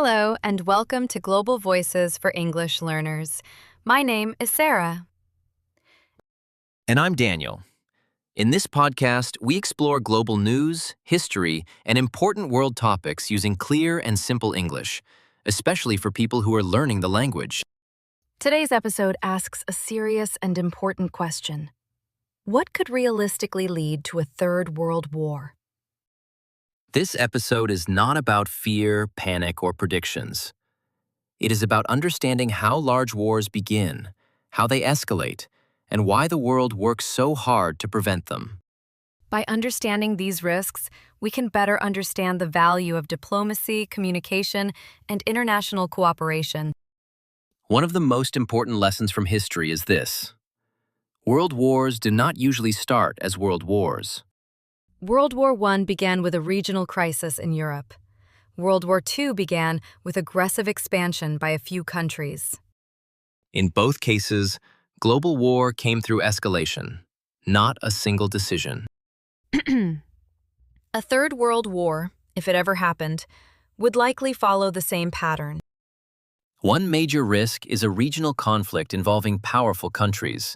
Hello, and welcome to Global Voices for English Learners. My name is Sarah. And I'm Daniel. In this podcast, we explore global news, history, and important world topics using clear and simple English, especially for people who are learning the language. Today's episode asks a serious and important question. What could realistically lead to a third world war? This episode is not about fear, panic, or predictions. It is about understanding how large wars begin, how they escalate, and why the world works so hard to prevent them. By understanding these risks, we can better understand the value of diplomacy, communication, and international cooperation. One of the most important lessons from history is this: world wars do not usually start as world wars. World War I began with a regional crisis in Europe. World War II began with aggressive expansion by a few countries. In both cases, global war came through escalation, not a single decision. A third world war, if it ever happened, would likely follow the same pattern. One major risk is a regional conflict involving powerful countries.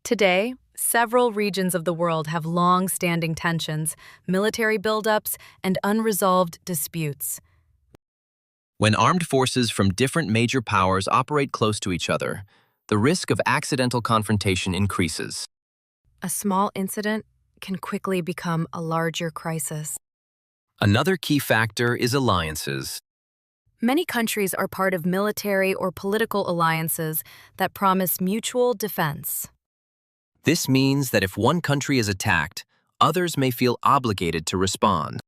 Today, several regions of the world have long-standing tensions, military buildups, and unresolved disputes. When armed forces from different major powers operate close to each other, the risk of accidental confrontation increases. A small incident can quickly become a larger crisis. Another key factor is alliances. Many countries are part of military or political alliances that promise mutual defense. This means that if one country is attacked, others may feel obligated to respond.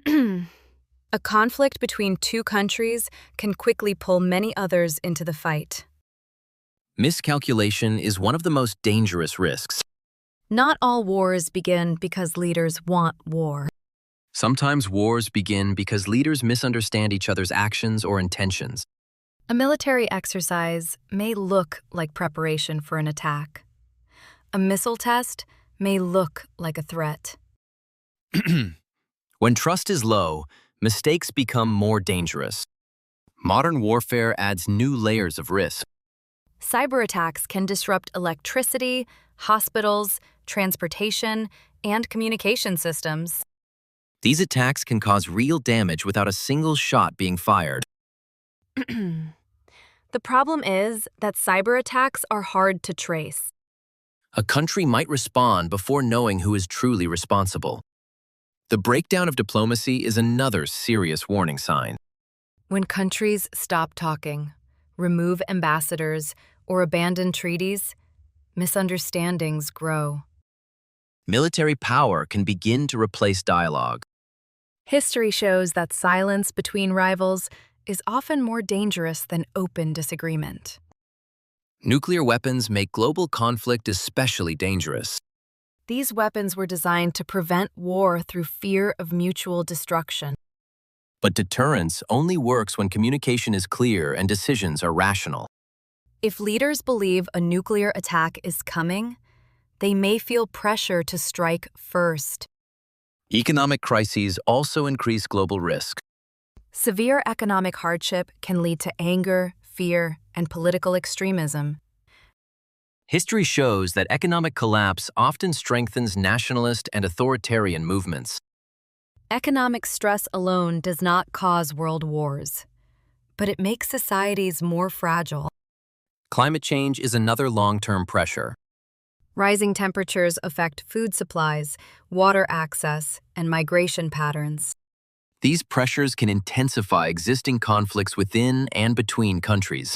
A conflict between two countries can quickly pull many others into the fight. Miscalculation is one of the most dangerous risks. Not all wars begin because leaders want war. Sometimes wars begin because leaders misunderstand each other's actions or intentions. A military exercise may look like preparation for an attack. A missile test may look like a threat. When trust is low, mistakes become more dangerous. Modern warfare adds new layers of risk. Cyber attacks can disrupt electricity, hospitals, transportation, and communication systems. These attacks can cause real damage without a single shot being fired. The problem is that cyber attacks are hard to trace. A country might respond before knowing who is truly responsible. The breakdown of diplomacy is another serious warning sign. When countries stop talking, remove ambassadors, or abandon treaties, misunderstandings grow. Military power can begin to replace dialogue. History shows that silence between rivals is often more dangerous than open disagreement. Nuclear weapons make global conflict especially dangerous. These weapons were designed to prevent war through fear of mutual destruction. But deterrence only works when communication is clear and decisions are rational. If leaders believe a nuclear attack is coming, they may feel pressure to strike first. Economic crises also increase global risk. Severe economic hardship can lead to anger, fear, and political extremism. History shows that economic collapse often strengthens nationalist and authoritarian movements. Economic stress alone does not cause world wars, but it makes societies more fragile. Climate change is another long-term pressure. Rising temperatures affect food supplies, water access, and migration patterns. These pressures can intensify existing conflicts within and between countries.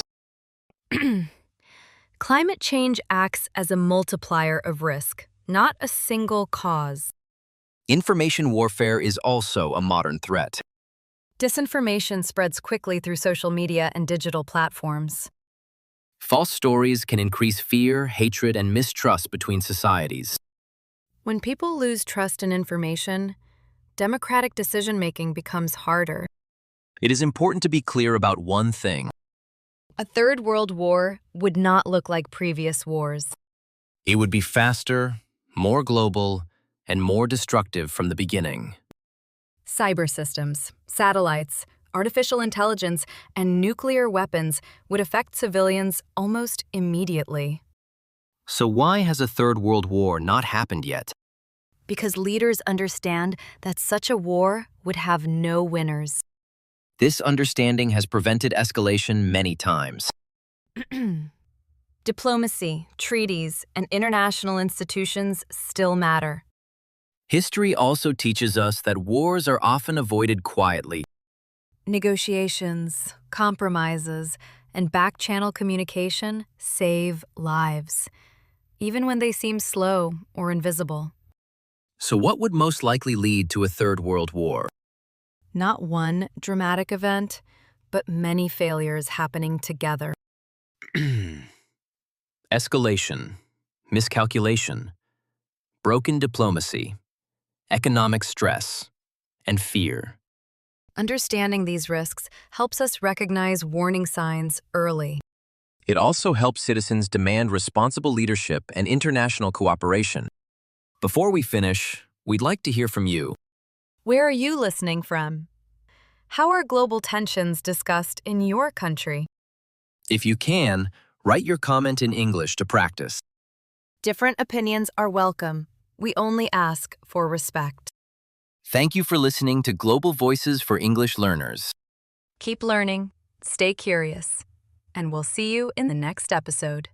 Climate change acts as a multiplier of risk, not a single cause. Information warfare is also a modern threat. Disinformation spreads quickly through social media and digital platforms. False stories can increase fear, hatred, and mistrust between societies. When people lose trust in information, democratic decision-making becomes harder. It is important to be clear about one thing. A third world war would not look like previous wars. It would be faster, more global, and more destructive from the beginning. Cyber systems, satellites, artificial intelligence, and nuclear weapons would affect civilians almost immediately. So why has a third world war not happened yet? Because leaders understand that such a war would have no winners. This understanding has prevented escalation many times. Diplomacy, treaties, and international institutions still matter. History also teaches us that wars are often avoided quietly. Negotiations, compromises, and back-channel communication save lives, even when they seem slow or invisible. So what would most likely lead to a third world war? Not one dramatic event, but many failures happening together. Escalation, miscalculation, broken diplomacy, economic stress, and fear. Understanding these risks helps us recognize warning signs early. It also helps citizens demand responsible leadership and international cooperation. Before we finish, we'd like to hear from you. Where are you listening from? How are global tensions discussed in your country? If you can, write your comment in English to practice. Different opinions are welcome. We only ask for respect. Thank you for listening to Global Voices for English Learners. Keep learning, stay curious, and we'll see you in the next episode.